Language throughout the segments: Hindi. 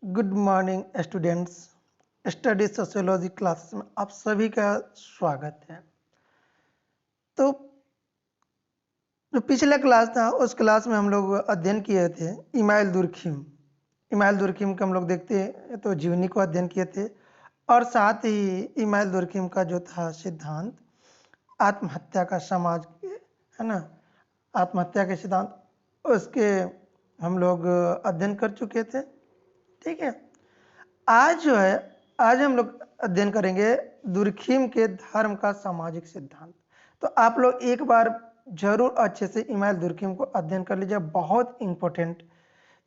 Good morning students. Study sociology classes में आप सभी का स्वागत है। तो जो पिछला क्लास था उस क्लास में हम लोग अध्ययन किए थे इमाइल दुर्खिम का हम लोग देखते तो जीवनी को अध्ययन किए थे और साथ ही इमाइल दुर्खिम का जो था सिद्धांत आत्महत्या का समाज है ना, आत्महत्या के सिद्धांत उसके हम लोग अध्ययन कर चुके थे। ठीक है, आज हम लोग अध्ययन करेंगे दुर्खिम के धर्म का सामाजिक सिद्धांत। तो आप लोग एक बार जरूर अच्छे से इमाइल दुर्खिम को अध्ययन कर लीजिए, बहुत इंपॉर्टेंट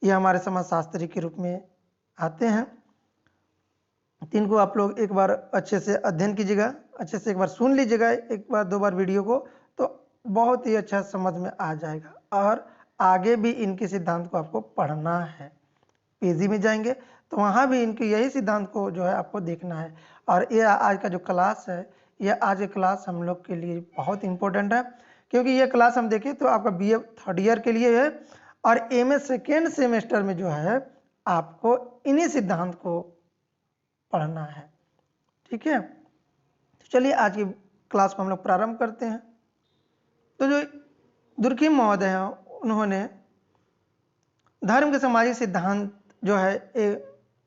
ये हमारे समाजशास्त्री के रूप में आते हैं। तीन को आप लोग एक बार अच्छे से अध्ययन कीजिएगा, अच्छे से एक बार सुन लीजिएगा, एक बार दो बार वीडियो को, तो बहुत ही अच्छा समझ में आ जाएगा। और आगे भी इनके सिद्धांत को आपको पढ़ना है, पीजी में जाएंगे तो वहाँ भी इनके यही सिद्धांत को जो है आपको देखना है। और ये आज का जो क्लास है, ये आज की क्लास हम लोग के लिए बहुत इंपॉर्टेंट है, क्योंकि ये क्लास हम देखें तो आपका बीए थर्ड ईयर के लिए है और एमए सेकेंड सेमेस्टर में जो है आपको इन्हीं सिद्धांत को पढ़ना है। ठीक है, तो चलिए आज की क्लास को हम लोग प्रारंभ करते हैं। तो जो दुर्खिम महोदय हैं उन्होंने धर्म के सामाजिक सिद्धांत जो है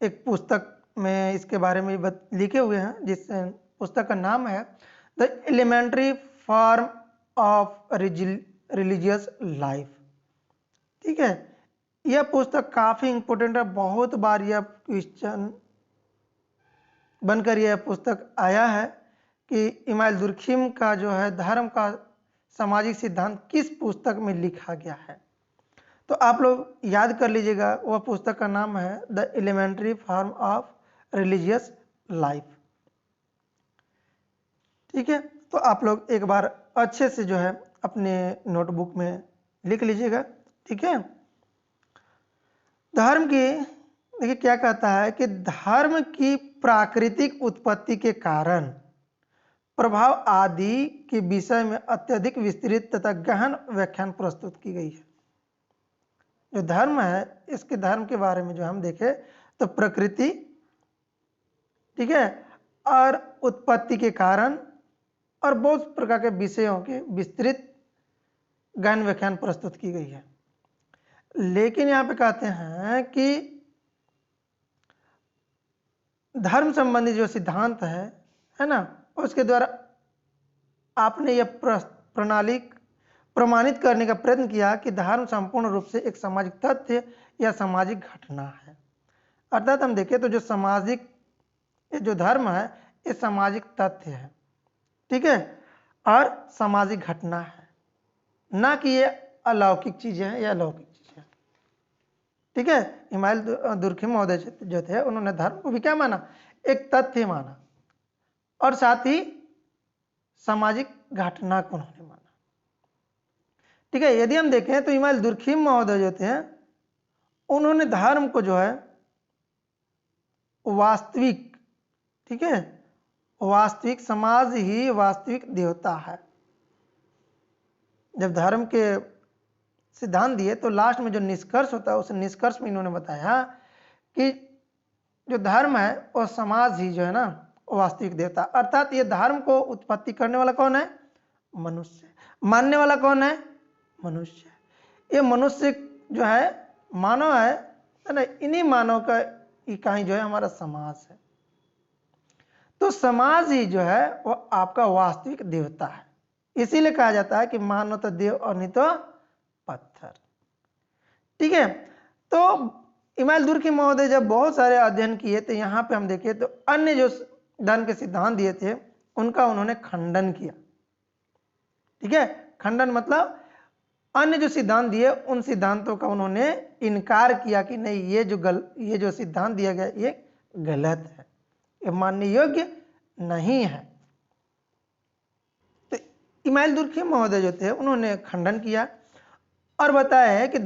एक पुस्तक में इसके बारे में लिखे हुए हैं, जिस पुस्तक का नाम है the elementary form of religious life. ठीक है, यह पुस्तक काफ़ी इंपॉर्टेंट है, बहुत बार यह क्वेश्चन बनकर यह पुस्तक आया है कि इमाइल दुर्खिम का जो है धर्म का सामाजिक सिद्धांत किस पुस्तक में लिखा गया है। तो आप लोग याद कर लीजिएगा, वह पुस्तक का नाम है the elementary form of religious life. ठीक है, तो आप लोग एक बार अच्छे से जो है अपने नोटबुक में लिख लीजिएगा। ठीक है, धर्म की देखिए क्या कहता है कि धर्म की प्राकृतिक उत्पत्ति के कारण प्रभाव आदि के विषय में अत्यधिक विस्तृत तथा गहन व्याख्यान प्रस्तुत की गई है। जो धर्म है, इसके धर्म के बारे में जो हम देखें तो प्रकृति, ठीक है, और उत्पत्ति के कारण और बहुत प्रकार के विषयों के विस्तृत गहन व्याख्यान प्रस्तुत की गई है। लेकिन यहाँ पे कहते हैं कि धर्म संबंधी जो सिद्धांत है ना, उसके द्वारा आपने यह प्रणाली प्रमाणित करने का प्रयत्न किया कि धर्म संपूर्ण रूप से एक सामाजिक तथ्य या सामाजिक घटना है। अर्थात हम देखें तो जो धर्म है ये सामाजिक तथ्य है, ठीक है, और सामाजिक घटना है, ना कि ये अलौकिक चीजें हैं या अलौकिक चीजें। ठीक है, इमाइल दुर्खिम महोदय जो थे उन्होंने धर्म को भी क्या माना, एक तथ्य माना और साथ ही सामाजिक घटना को उन्होंने माना। ठीक है, यदि हम देखें तो इमाइल दुर्खिम महोदय जो थे उन्होंने धर्म को जो है वास्तविक, ठीक है, वास्तविक समाज ही वास्तविक देवता है। जब धर्म के सिद्धांत दिए तो लास्ट में जो निष्कर्ष होता है उस निष्कर्ष में इन्होंने बताया कि जो धर्म है वो समाज ही जो है ना वास्तविक देवता। अर्थात ये धर्म को उत्पत्ति करने वाला कौन है, मनुष्य। मानने वाला कौन है, मनुष्य। ये मनुष्य जो है मानव है ना, इन्हीं मानव का इकाई जो है हमारा समाज है। तो समाज ही जो है वो आपका वास्तविक देवता है। इसीलिए कहा जाता है कि मानो तो देव और नहीं तो पत्थर। ठीक है, तो इमाइल दुर्खिम महोदय जब बहुत सारे अध्ययन किए तो यहाँ पे हम देखें तो अन्य जो धर्म के सिद्धांत दिए थे उनका उन्होंने खंडन किया। ठीक है, खंडन मतलब अन्य जो सिद्धांत दिए उन सिद्धांतों का उन्होंने इनकार किया कि नहीं, ये जो सिद्धांत दिया गया ये गलत है, ये मानने योग्य नहीं है। तो इमाइल दुर्खिम महोदय जो थे उन्होंने खंडन किया और बताया है कि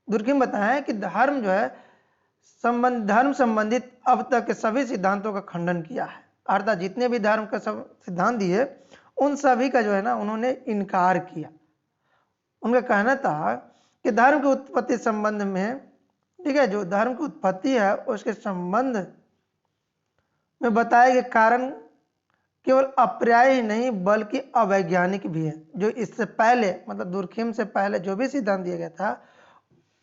दुर्खिम बताया है कि धर्म जो है धर्म संबंधित अब तक के सभी सिद्धांतों का खंडन किया है। अर्थात जितने भी धर्म का सब सिद्धांत दिए उन सभी का जो है ना उन्होंने इनकार किया। उनका कहना था कि धर्म की उत्पत्ति संबंध में ठीक है, जो धर्म की उत्पत्ति है उसके संबंध में बताए गए कारण केवल अपर्याय ही नहीं बल्कि अवैज्ञानिक भी है। जो इससे पहले मतलब दुर्खिम से पहले जो भी सिद्धांत दिया गया था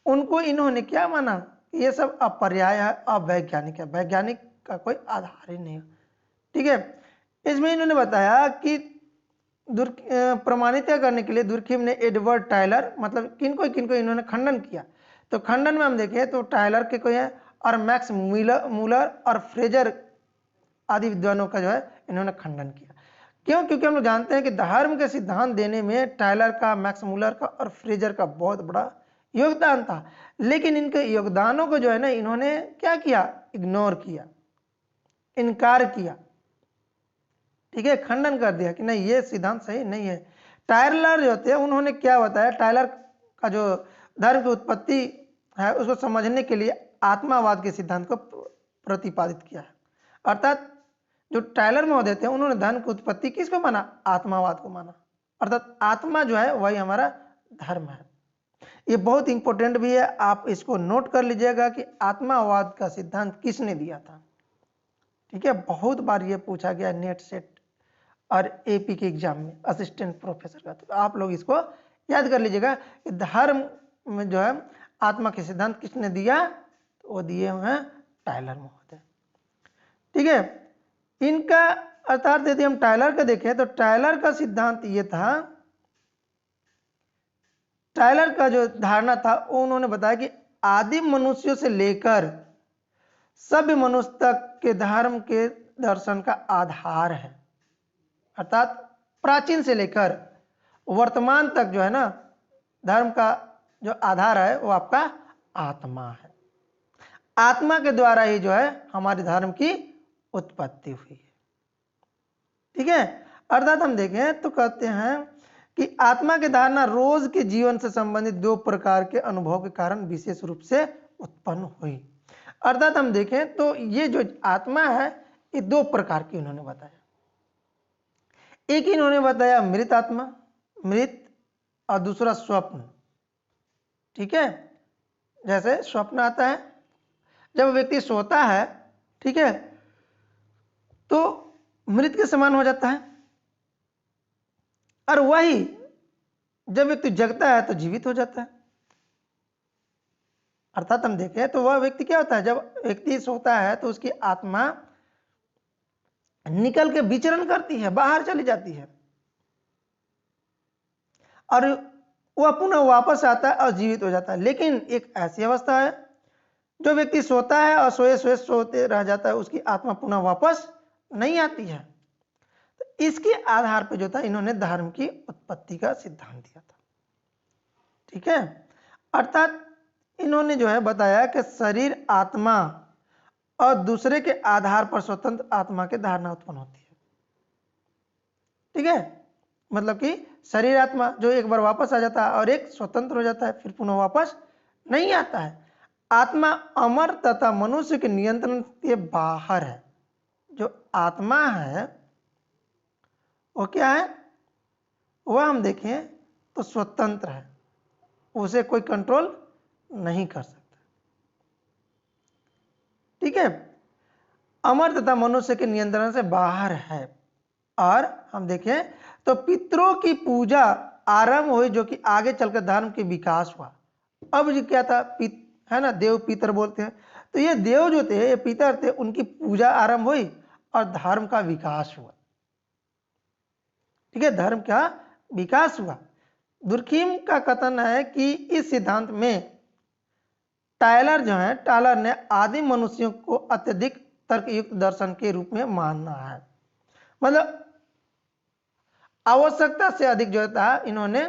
उनको इन्होंने क्या माना, ये सब अपर्याय है, अवैज्ञानिक है, वैज्ञानिक का कोई आधार ही नहीं है। ठीक है, इसमें इन्होंने बताया कि प्रमाणित करने के लिए दुर्खिम ने एडवर्ड टायलर मतलब किनको इन्होंने खंडन किया। तो खंडन में हम देखें तो टायलर के कोई है और मैक्स मूलर और फ्रेजर आदि विद्वानों का जो है इन्होंने खंडन किया। क्यों? क्योंकि हम लोग जानते हैं कि धर्म के सिद्धांत देने में टायलर का, मैक्स मूलर का और फ्रेजर का बहुत बड़ा योगदान था, लेकिन इनके योगदानों को जो है ना इन्होंने क्या किया, इग्नोर किया, इनकार किया। ठीक है, खंडन कर दिया कि नहीं ये सिद्धांत सही नहीं है। टायलर जो थे उन्होंने क्या बताया, टायलर का जो धर्म की उत्पत्ति है उसको समझने के लिए आत्मावाद के सिद्धांत को प्रतिपादित किया है। अर्थात जो टायलर महोदय थे उन्होंने धर्म की उत्पत्ति किसको माना, आत्मावाद को माना। अर्थात आत्मा जो है वही हमारा धर्म है। ये बहुत इंपॉर्टेंट भी है, आप इसको नोट कर लीजिएगा कि आत्मावाद का सिद्धांत किसने दिया था। ठीक है, बहुत बार ये पूछा गया नेट सेट और एपी के एग्जाम में असिस्टेंट प्रोफेसर का, तो आप लोग इसको याद कर लीजिएगा कि धर्म में जो है आत्मा के सिद्धांत किसने दिया, तो वो दिए हुए हैं टायलर महोदय। ठीक है, इनका अर्थात यदि हम टायलर का देखें तो टायलर का सिद्धांत ये था, टायलर का जो धारणा था वो उन्होंने बताया कि आदिम मनुष्यों से लेकर सभ्य मनुष्य तक के धर्म के दर्शन का आधार है। अर्थात प्राचीन से लेकर वर्तमान तक जो है ना धर्म का जो आधार है वो आपका आत्मा है। आत्मा के द्वारा ही जो है हमारे धर्म की उत्पत्ति हुई है। ठीक है, अर्थात हम देखें तो कहते हैं कि आत्मा की धारणा रोज के जीवन से संबंधित दो प्रकार के अनुभव के कारण विशेष रूप से उत्पन्न हुई। अर्थात हम देखें तो ये जो आत्मा है ये दो प्रकार की उन्होंने बताया। एक इन्होंने बताया मृत आत्मा, मृत, और दूसरा स्वप्न। ठीक है, जैसे स्वप्न आता है जब व्यक्ति सोता है, ठीक है, तो मृत के समान हो जाता है, और वही जब व्यक्ति जगता है तो जीवित हो जाता है। अर्थात हम देखें तो वह व्यक्ति क्या होता है, जब व्यक्ति सोता है तो उसकी आत्मा निकल के विचरण करती है, बाहर चली जाती है, और वह पुनः वापस आता है और जीवित हो जाता है। लेकिन एक ऐसी अवस्था है जो व्यक्ति सोता है और सोए सोए सोते रह जाता है, उसकी आत्मा पुनः वापस नहीं आती है। तो इसके आधार पर जो था इन्होंने धर्म की उत्पत्ति का सिद्धांत दिया था। ठीक है, अर्थात इन्होंने जो है बताया कि शरीर, आत्मा और दूसरे के आधार पर स्वतंत्र आत्मा की धारणा उत्पन्न होती है। ठीक है, मतलब कि शरीर आत्मा जो एक बार वापस आ जाता है और एक स्वतंत्र हो जाता है, फिर पुनः वापस नहीं आता है। आत्मा अमर तथा मनुष्य के नियंत्रण के बाहर है। जो आत्मा है वो क्या है, वह हम देखें तो स्वतंत्र है, उसे कोई कंट्रोल नहीं कर सकता। ठीक है, अमर तथा मनुष्य के नियंत्रण से बाहर है। और हम देखें तो पितरों की पूजा आरंभ हुई, जो कि आगे चलकर धर्म के विकास हुआ। अब जो क्या था, है ना, देव पितर बोलते हैं, तो ये देव जो थे, ये पितर थे, उनकी पूजा आरंभ हुई और धर्म का विकास हुआ। ठीक है, धर्म का विकास हुआ। दुर्खिम का कथन है कि इस सिद्धांत में टायलर जो है, टायलर ने आदिम मनुष्यों को अत्यधिक तर्कयुक्त दर्शन के रूप में मानना है। मतलब आवश्यकता से अधिक जो था इन्होंने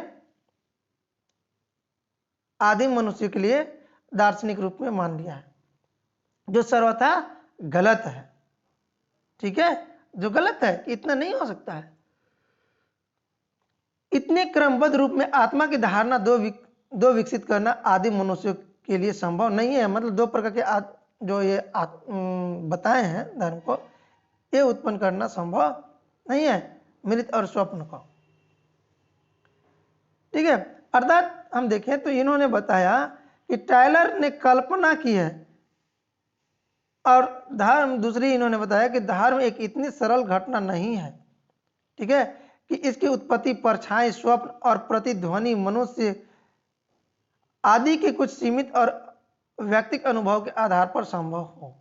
आदिम मनुष्य के लिए दार्शनिक रूप में मान लिया है, जो सर्वथा गलत है। ठीक है, जो गलत है कि इतना नहीं हो सकता है। इतने क्रमबद्ध रूप में आत्मा की धारणा दो विकसित करना आदिम मनुष्यों के लिए संभव नहीं है। मतलब दो प्रकार के जो ये बताए हैं धर्म को, ये उत्पन्न करना संभव नहीं है, मृत और स्वप्न को। ठीक है, अर्थात हम देखें तो इन्होंने बताया कि टायलर ने कल्पना की है और धर्म, दूसरी इन्होंने बताया कि धर्म एक इतनी सरल घटना नहीं है, ठीक है, कि इसकी उत्पत्ति परछाई, स्वप्न और प्रतिध्वनि मनुष्य आदि के कुछ सीमित और व्यक्तिगत अनुभव के आधार पर संभव हो।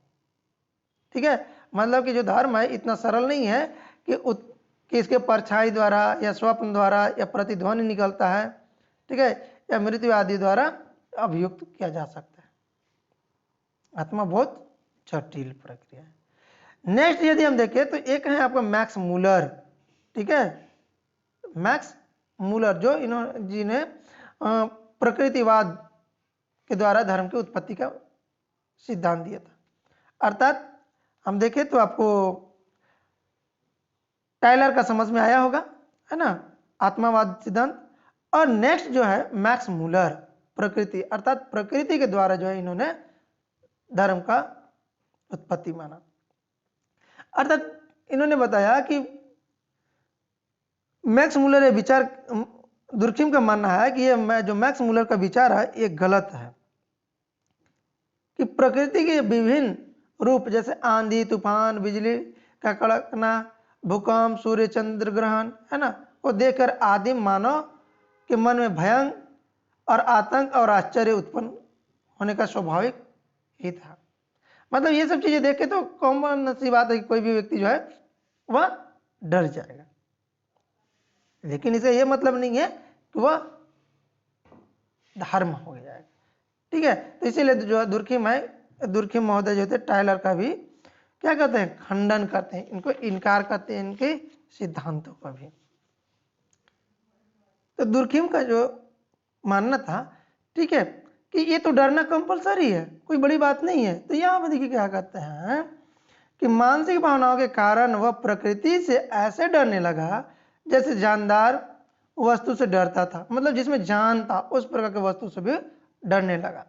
ठीक है, मतलब कि जो धर्म है इतना सरल नहीं है कि इसके परछाई द्वारा या स्वप्न द्वारा या प्रतिध्वनि निकलता है, ठीक है, या मृत्यु आदि द्वारा अभियुक्त किया जा सकता है। आत्मा बहुत जटिल प्रक्रिया है। नेक्स्ट यदि हम देखें तो एक है आपका मैक्स मूलर, ठीक है, मैक्स मूलर जो जिन्हें प्रकृतिवाद के द्वारा धर्म की उत्पत्ति का सिद्धांत दिया था। अर्थात हम देखें तो आपको टायलर का समझ में आया होगा, है ना, आत्मावाद सिद्धांत। और नेक्स्ट जो है मैक्स मूलर, प्रकृति, अर्थात प्रकृति के द्वारा जो है इन्होंने धर्म का उत्पत्ति माना। अर्थात इन्होंने बताया कि मैक्स मूलर ये विचार, दुर्खिम का मानना है कि ये जो मैक्स मूलर का विचार है ये गलत है, कि प्रकृति के विभिन्न रूप जैसे आंधी, तूफान, बिजली का कड़कना, भूकंप, सूर्य चंद्र ग्रहण, है ना, को देखकर आदिम मानव के मन में भय और आतंक और आश्चर्य उत्पन्न होने का स्वाभाविक ही था। मतलब ये सब चीजें देख के तो कॉमन सी बात है कि कोई भी व्यक्ति जो है वह डर जाएगा, लेकिन इसे यह मतलब नहीं है कि वह धर्म हो जाएगा। ठीक है, तो इसीलिए जो दुर्खिम है, दुर्खिम महोदय जो थे टायलर का भी क्या करते हैं, खंडन करते हैं, इनको इनकार करते हैं, इनके सिद्धांतों का भी। तो दुर्खिम का जो मानना था, ठीक है, कि ये तो डरना कंपलसरी है, कोई बड़ी बात नहीं है। तो यहाँ पर देखिए क्या कहते हैं कि मानसिक भावनाओं के कारण वह प्रकृति से ऐसे डरने लगा जैसे जानदार वस्तु से डरता था, मतलब जिसमें जान था उस प्रकार के वस्तु से भी डरने लगा।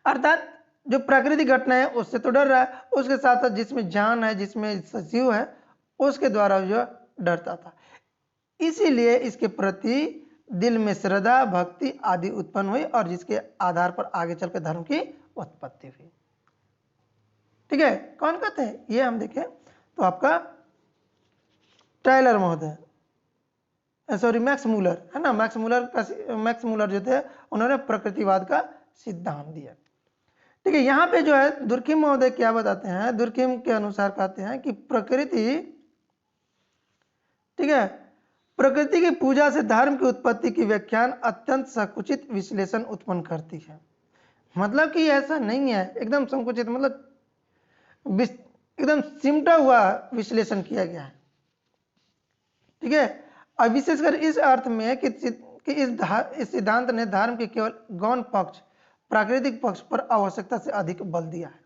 अर्थात जो प्राकृतिक घटना है उससे तो डर रहा है, उसके साथ साथ जिसमें जान है, जिसमें सजीव है, उसके द्वारा जो डरता था। इसीलिए इसके प्रति दिल में श्रद्धा, भक्ति आदि उत्पन्न हुई और जिसके आधार पर आगे चलकर धर्म की उत्पत्ति हुई। ठीक है, कौन कहते हैं ये हम देखें तो आपका टायलर महोदय, सॉरी मैक्स मूलर, है ना, मैक्स मूलर जो थे उन्होंने प्रकृतिवाद का सिद्धांत दिया। ठीक है, यहाँ पे जो है दुर्खिम महोदय क्या बताते हैं, दुर्खिम के अनुसार कहते हैं कि प्रकृति, ठीक है, प्रकृति की पूजा से धर्म की उत्पत्ति की व्याख्यान अत्यंत संकुचित विश्लेषण उत्पन्न करती है। मतलब कि ऐसा नहीं है एकदम संकुचित, मतलब एकदम सिमटा हुआ विश्लेषण किया गया है। ठीक है, और विशेषकर इस अर्थ में कि इस सिद्धांत ने धर्म के केवल गौण पक्ष, प्राकृतिक पक्ष पर आवश्यकता से अधिक बल दिया है।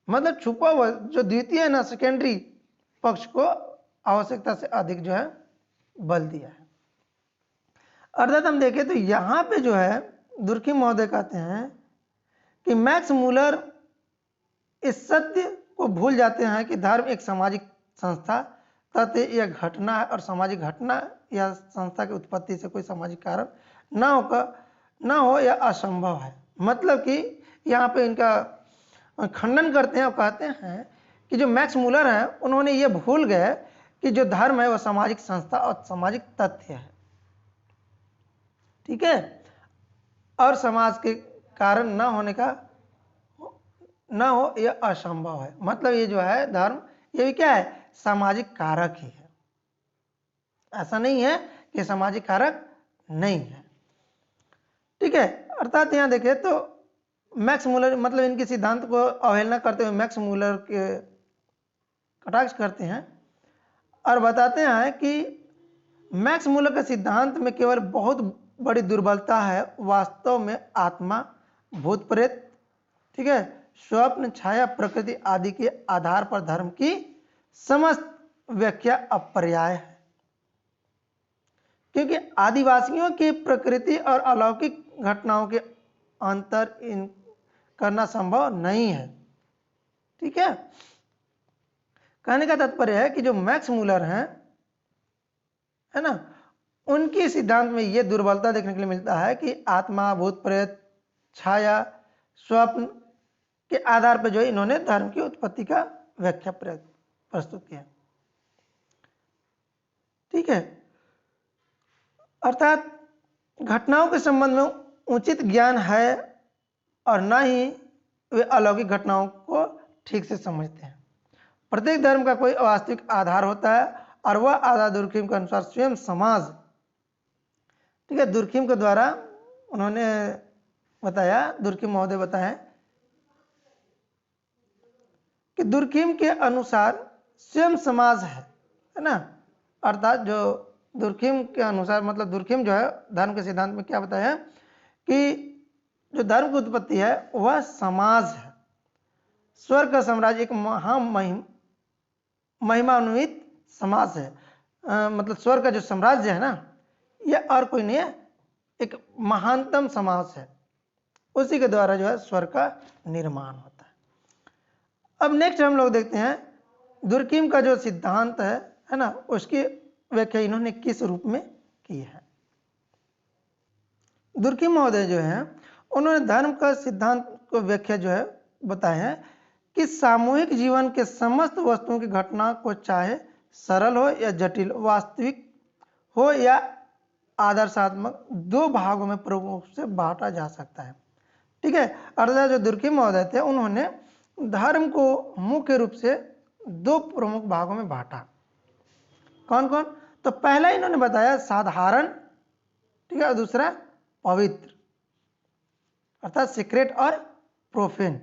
मतलब छुपा हुआ जो द्वितीय है ना, सेकेंडरी पक्ष को आवश्यकता से अधिक जो है बल दिया है। अर्थात हम देखें तो यहाँ पे जो है दुर्खिम महोदय कहते हैं कि मैक्स मूलर इस सत्य को भूल जाते हैं कि धर्म एक सामाजिक संस्था, तथ्य या घटना है और सामाजिक घटना या संस्था की उत्पत्ति से कोई सामाजिक कारण ना हो या असंभव है। मतलब कि यहाँ पे इनका खंडन करते हैं और कहते हैं कि जो मैक्स मूलर है उन्होंने ये भूल गए कि जो धर्म है वह सामाजिक संस्था और सामाजिक तथ्य है। ठीक है, और समाज के कारण ना हो यह असंभव है। मतलब ये जो है धर्म, ये भी क्या है, सामाजिक कारक ही है, ऐसा नहीं है कि सामाजिक कारक नहीं है। ठीक है, अर्थात यहाँ देखें तो मैक्स मूलर, मतलब इनके सिद्धांत को अवहेलना करते हुए मैक्स मूलर के कटाक्ष करते हैं और बताते हैं कि मैक्स मूलर के सिद्धांत में केवल बहुत बड़ी दुर्बलता है, वास्तव में आत्मा, भूत प्रेत, ठीक है, स्वप्न, छाया, प्रकृति आदि के आधार पर धर्म की समस्त व्याख्या अपर्याय है, क्योंकि आदिवासियों की प्रकृति और अलौकिक घटनाओं के अंतर करना संभव नहीं है। ठीक है, कहने का तात्पर्य है कि जो मैक्स मूलर हैं, है ना, उनके सिद्धांत में यह दुर्बलता देखने के लिए मिलता है कि आत्मा, भूत प्रेत, छाया, स्वप्न के आधार पर जो है इन्होंने धर्म की उत्पत्ति का व्याख्या प्रस्तुत किया। ठीक है, अर्थात घटनाओं के संबंध में उचित ज्ञान है और न ही वे अलौकिक घटनाओं को ठीक से समझते हैं। प्रत्येक धर्म का कोई वास्तविक आधार होता है और वह आधार दुर्खिम के अनुसार स्वयं समाज। ठीक है, दुर्खिम के द्वारा उन्होंने बताया, दुर्खिम महोदय बताया कि दुर्खिम के अनुसार स्वयं समाज है ना। अर्थात जो दुर्खिम के अनुसार, मतलब दुर्खिम जो है धर्म के सिद्धांत में क्या बताया कि जो धर्म की उत्पत्ति है वह समाज है। स्वर्ग का साम्राज्य एक महिमान्वित समाज है। मतलब स्वर्ग का जो साम्राज्य है ना, यह और कोई नहीं है, एक महानतम समाज है। उसी के द्वारा जो है स्वर्ग का निर्माण होता है। अब नेक्स्ट हम लोग देखते हैं दुर्खिम का जो सिद्धांत है ना, उसकी व्याख्या इन्होंने किस रूप में की है। दुर्खिम महोदय जो है उन्होंने धर्म का सिद्धांत को व्याख्या जो है बताए हैं कि सामूहिक जीवन के समस्त वस्तुओं की घटना को चाहे सरल हो या जटिल, वास्तविक हो या आदर्शात्मक, दो भागों में प्रमुख रूप से बांटा जा सकता है। ठीक है, अर्थात जो दुर्खिम महोदय थे उन्होंने धर्म को मुख्य रूप से दो प्रमुख भागों में बांटा। कौन कौन? तो पहला इन्होंने बताया साधारण, ठीक है, और दूसरा पवित्र, अर्थात सीक्रेट और प्रोफेन।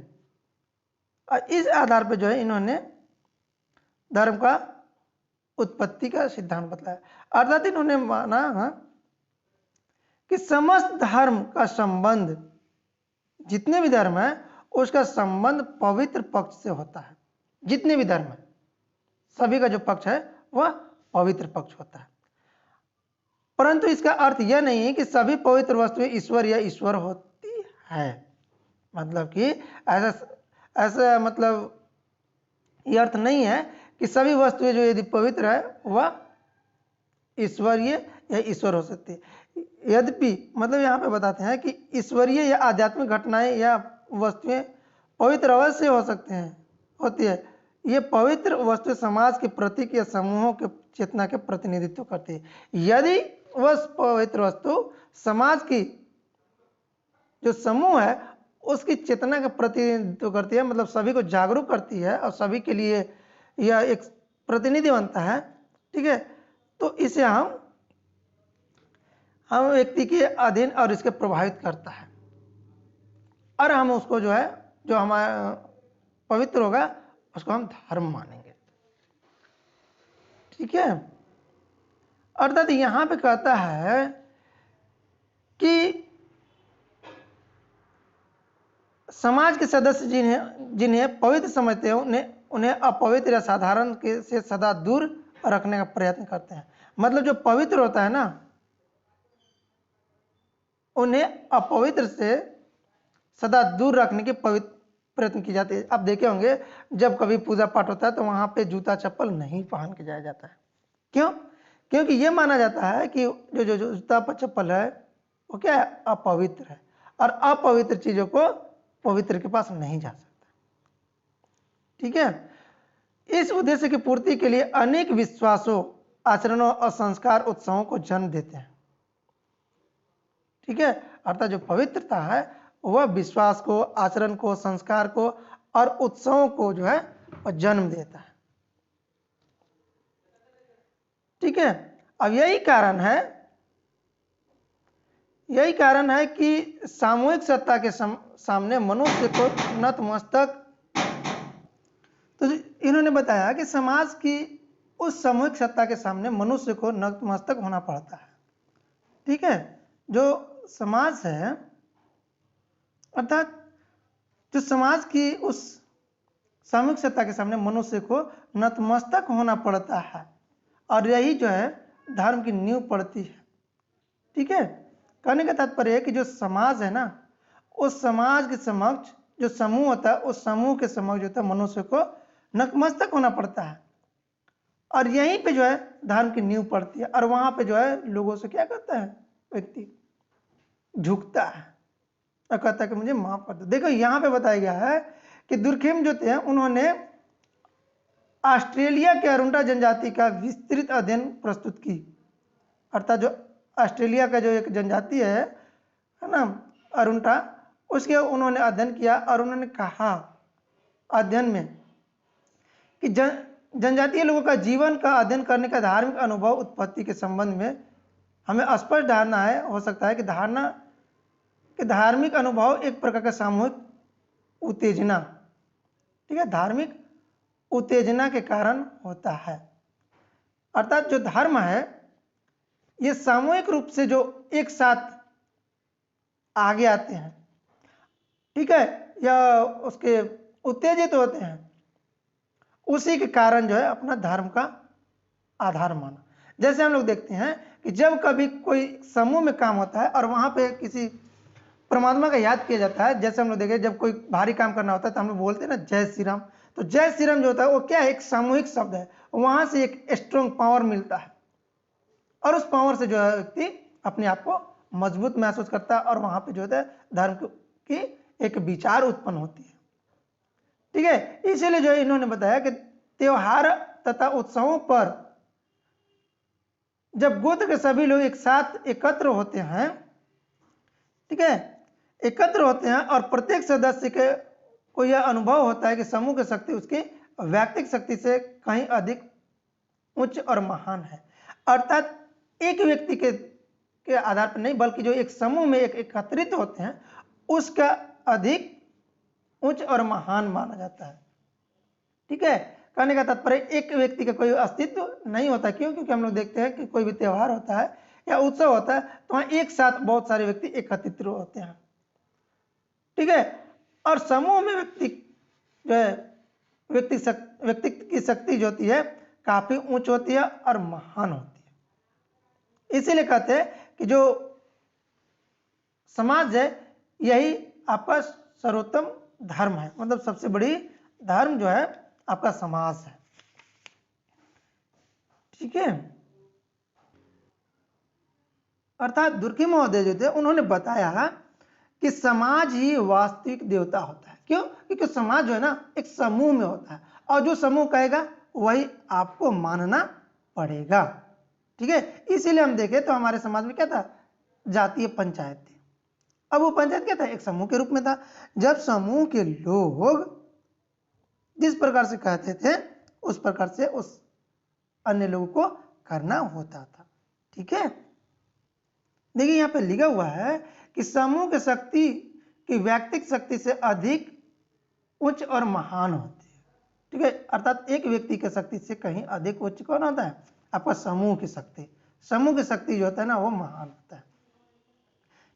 और इस आधार पर जो है इन्होंने धर्म का उत्पत्ति का सिद्धांत बताया। अर्थात इन्होंने माना कि समस्त धर्म का संबंध, जितने भी धर्म है उसका संबंध पवित्र पक्ष से होता है। जितने भी धर्म है सभी का जो पक्ष है वह पवित्र पक्ष होता है। परंतु इसका अर्थ यह नहीं है कि सभी पवित्र वस्तुएं ईश्वर या ईश्वर होती है। मतलब कि ऐसा मतलब यह अर्थ नहीं है कि सभी वस्तुएं जो यदि पवित्र है वह ईश्वरीय या ईश्वर हो सकती है। यद्यपि मतलब यहाँ पे बताते हैं कि ईश्वरीय या आध्यात्मिक घटनाएं या वस्तुएं पवित्र अवश्य हो सकते हैं, होती है। ये पवित्र वस्तु समाज के प्रतीक या समूहों के चेतना के प्रतिनिधित्व करती है। यदि वह पवित्र वस्तु समाज की जो समूह है उसकी चेतना का प्रतिनिधित्व करती है, मतलब सभी को जागरूक करती है और सभी के लिए यह एक प्रतिनिधि बनता है। ठीक है, तो इसे हम व्यक्ति के अधीन और इसके प्रभावित करता है और हम उसको जो है जो हमारा पवित्र होगा उसको हम धर्म मानेंगे। ठीक है, अर्थात यहां पे कहता है कि समाज के सदस्य जिन्हें पवित्र समझते हैं उन्हें अपवित्र या साधारण के से सदा दूर रखने का प्रयत्न करते हैं। मतलब जो पवित्र होता है ना उन्हें अपवित्र से सदा दूर रखने की प्रयत्न की जाती है। आप देखे होंगे जब कभी पूजा पाठ होता है तो वहां पे जूता चप्पल नहीं पहन के जाया जाता है। क्यों? क्योंकि यह माना जाता है कि जो जूता चप्पल है वो क्या है? अपवित्र है और अपवित्र चीजों को पवित्र के पास नहीं जा सकता। ठीक है, इस उद्देश्य की पूर्ति के लिए अनेक विश्वासों, आचरणों और संस्कार उत्सवों को जन्म देते हैं। ठीक है, अर्थात जो पवित्रता है वह विश्वास को, आचरण को, संस्कार को और उत्सवों को जो है वह जन्म देता है। ठीक है, अब यही कारण है कि सामूहिक सत्ता के सामने मनुष्य को नतमस्तक, तो इन्होंने बताया कि समाज की उस सामूहिक सत्ता के सामने मनुष्य को नतमस्तक होना पड़ता है। ठीक है, जो समाज है अर्थात जो समाज की उस सामूहिक सत्ता के सामने मनुष्य को नतमस्तक होना पड़ता है और यही जो है धर्म की नींव पड़ती है। ठीक है, कहने का तात्पर्य है कि जो समाज है ना उस समाज के समक्ष जो समूह होता है उस समूह के समक्ष जो होता है मनुष्य को नतमस्तक होना पड़ता है और यहीं पे जो है धर्म की नींव पड़ती है और वहां पे जो है लोगों से क्या करता है व्यक्ति? झुकता है और कहता है कि मुझे माफ कर दो। देखो यहाँ पे बताया गया है कि दुर्खिम जो थे उन्होंने ऑस्ट्रेलिया के अरुंडा जनजाति का विस्तृत अध्ययन प्रस्तुत की। अर्थात जो ऑस्ट्रेलिया का जो एक जनजाति है ना, अरुंडा, उसके उन्होंने अध्ययन किया और उन्होंने कहा अध्ययन में कि जनजातीय लोगों का जीवन का अध्ययन करने का धार्मिक अनुभव उत्पत्ति के संबंध में हमें स्पष्ट धारणा है, हो सकता है कि धारणा कि धार्मिक अनुभव एक प्रकार का सामूहिक उत्तेजना, ठीक है, धार्मिक उत्तेजना के कारण होता है। अर्थात जो धर्म है ये सामूहिक रूप से जो एक साथ आगे आते हैं, ठीक है, या उसके उत्तेजित होते हैं, उसी के कारण जो है अपना धर्म का आधार माना। जैसे हम लोग देखते हैं कि जब कभी कोई समूह में काम होता है और वहां पे किसी परमात्मा का याद किया जाता है, जैसे हम लोग देखें जब कोई भारी काम करना होता है तो हम लोग बोलते हैं ना जय श्री राम। तो जय श्री राम जो होता है वो क्या है, एक सामूहिक शब्द है, वहां से एक स्ट्रॉन्ग पावर मिलता है और उस पावर से जो है व्यक्ति अपने आप को मजबूत महसूस करता है और वहां पे जो है धर्म की एक विचार उत्पन्न होती है, ठीक है। इसीलिए जो है इन्होंने बताया कि त्योहार तथा उत्सवों पर जब गोत्र के सभी लोग एक साथ एकत्र होते हैं, ठीक है, एकत्र होते हैं और प्रत्येक सदस्य के को यह अनुभव होता है कि समूह की शक्ति उसकी व्यक्तिगत शक्ति से कहीं अधिक उच्च और महान है। अर्थात एक व्यक्ति के आधार पर नहीं, बल्कि जो एक समूह में एक एकत्रित होते हैं उसका अधिक उच्च और महान माना जाता है, ठीक है। कहने का तात्पर्य एक व्यक्ति का कोई अस्तित्व नहीं होता। क्यों? क्योंकि हम लोग देखते हैं कि कोई भी त्योहार होता है या उत्सव होता है तो वहां एक साथ बहुत सारे व्यक्ति एकत्रित होते हैं, ठीक है। और समूह में व्यक्ति जो है व्यक्ति की शक्ति जो होती है काफी उच्च होती है और महान होती है। इसीलिए कहते हैं कि जो समाज है यही आपका सर्वोत्तम धर्म है, मतलब सबसे बड़ी धर्म जो है आपका समाज है, ठीक है। अर्थात दुर्खिम महोदय जो थे उन्होंने बताया कि समाज ही वास्तविक देवता होता है। क्यों? क्योंकि समाज जो है ना एक समूह में होता है और जो समूह कहेगा वही आपको मानना पड़ेगा, ठीक है। इसीलिए हम देखें तो हमारे समाज में क्या था, जातीय पंचायत थी। अब वो पंचायत क्या था, एक समूह के रूप में था। जब समूह के लोग जिस प्रकार से कहते थे उस प्रकार से उस अन्य लोगों को करना होता था, ठीक है। देखिए यहाँ पे लिखा हुआ है कि समूह की शक्ति की व्यक्तिगत शक्ति से अधिक उच्च और महान होती है, ठीक है। अर्थात एक व्यक्ति की शक्ति से कहीं अधिक उच्च कौन होता है, आपका समूह की शक्ति। समूह की शक्ति जो होता है ना वो महान होता है,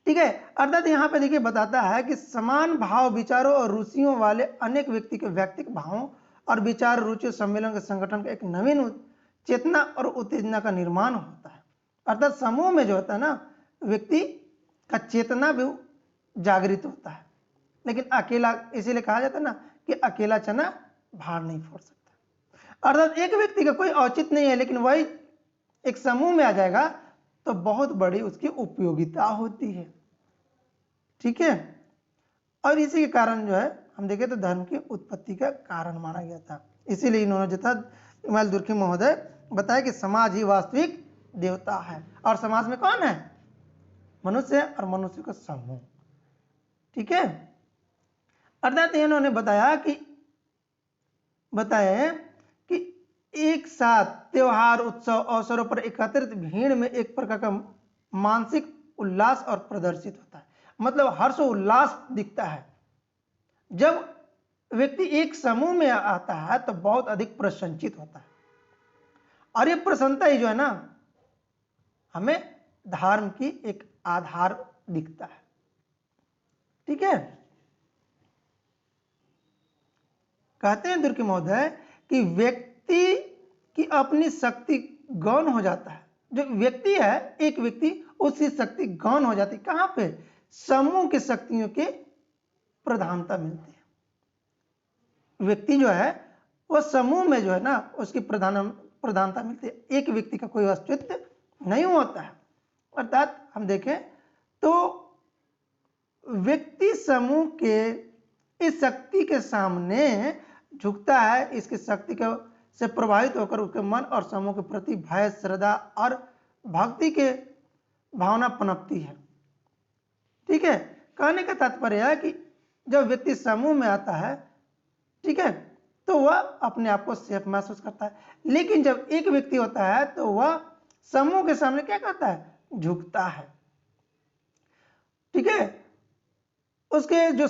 ठीक है। अर्थात यहाँ पे देखिए बताता है कि समान भाव विचारों और रुचियों वाले अनेक व्यक्ति के व्यक्तिगत भावों और विचार रुचि सम्मेलन के संगठन का एक नवीन चेतना और उत्तेजना का निर्माण होता है। अर्थात समूह में जो होता है ना व्यक्ति का चेतना भी जागृत होता है, लेकिन अकेला, इसीलिए कहा जाता है ना कि अकेला चना भार नहीं फोड़ सकता। अर्थात एक व्यक्ति का कोई औचित्य नहीं है, लेकिन वही एक समूह में आ जाएगा तो बहुत बड़ी उसकी उपयोगिता होती है, ठीक है। और इसी के कारण जो है हम देखें तो धर्म की उत्पत्ति का कारण माना गया था। इसीलिए इन्होंने जो था इमाल दुर्खिम महोदय बताया कि समाज ही वास्तविक देवता है और समाज में कौन है, मनुष्य और मनुष्य का समूह, ठीक है। अर्थात इन्होंने बताया कि एक साथ त्योहार उत्सव अवसरों पर एकत्रित भीड़ में एक प्रकार का मानसिक उल्लास और प्रदर्शित होता है, मतलब हर्ष उल्लास दिखता है। जब व्यक्ति एक समूह में आता है तो बहुत अधिक प्रसन्नचित होता है और ये प्रसन्नता ही जो है ना हमें धर्म की एक आधार दिखता है, ठीक है। कहते हैं दुर्खिम महोदय कि व्यक्ति की अपनी शक्ति गौण हो जाता है। जो व्यक्ति है एक व्यक्ति उसकी शक्ति गौण हो जाती है, कहां पे, समूह की शक्तियों की प्रधानता मिलती है। व्यक्ति जो है वह समूह में जो है ना उसकी प्रधानता मिलती है, एक व्यक्ति का कोई अस्तित्व नहीं होता है। अर्थात हम देखें तो व्यक्ति समूह के इस शक्ति के सामने झुकता है, इसकी शक्ति के से प्रभावित होकर उसके मन और समूह के प्रति भय, श्रद्धा और भक्ति के भावना पनपती है। ठीक है, कहने का तात्पर्य है कि जब व्यक्ति समूह में आता है, ठीक है, तो वह अपने आप को सेफ महसूस करता है। लेकिन जब एक व्यक्ति होता है तो वह समूह के सामने क्या करता है, झुकता है। ठीक है, उसके जो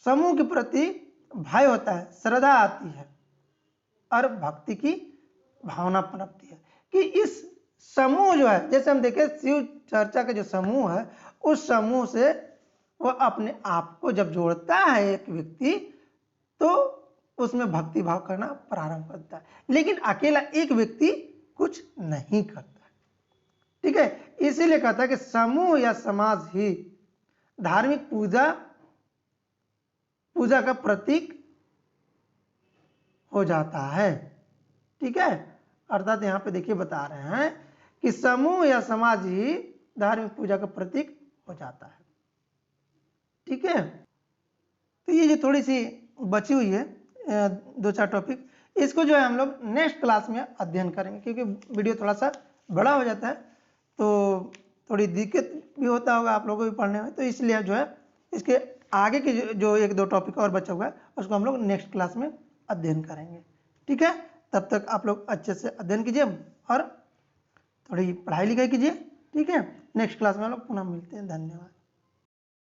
समूह के प्रति भय होता है, श्रद्धा आती है और भक्ति की भावना पनपती है कि इस समूह जो है, जैसे हम देखें शिव चर्चा का जो समूह है, उस समूह से वह अपने आप को जब जोड़ता है एक व्यक्ति, तो उसमें भक्ति भाव करना प्रारंभ करता है। लेकिन अकेला एक व्यक्ति कुछ नहीं करता। ठीक है, इसीलिए कहता है कि समूह या समाज ही धार्मिक पूजा का प्रतीक हो जाता है। ठीक है, अर्थात यहाँ पे देखिए बता रहे हैं कि समूह या समाज ही धार्मिक पूजा का प्रतीक हो जाता है। ठीक है, तो ये जो थोड़ी सी बची हुई है 2-4 टॉपिक, इसको जो है हम लोग नेक्स्ट क्लास में अध्ययन करेंगे, क्योंकि वीडियो थोड़ा सा बड़ा हो जाता है तो थोड़ी दिक्कत भी होता होगा आप लोगों को भी पढ़ने में। तो इसलिए जो है इसके आगे के जो 1-2 टॉपिक और बचा हुआ है उसको हम लोग नेक्स्ट क्लास में अध्ययन करेंगे। ठीक है, तब तक आप लोग अच्छे से अध्ययन कीजिए और थोड़ी पढ़ाई लिखाई कीजिए। ठीक है, नेक्स्ट क्लास में हम लोग पुनः मिलते हैं। धन्यवाद।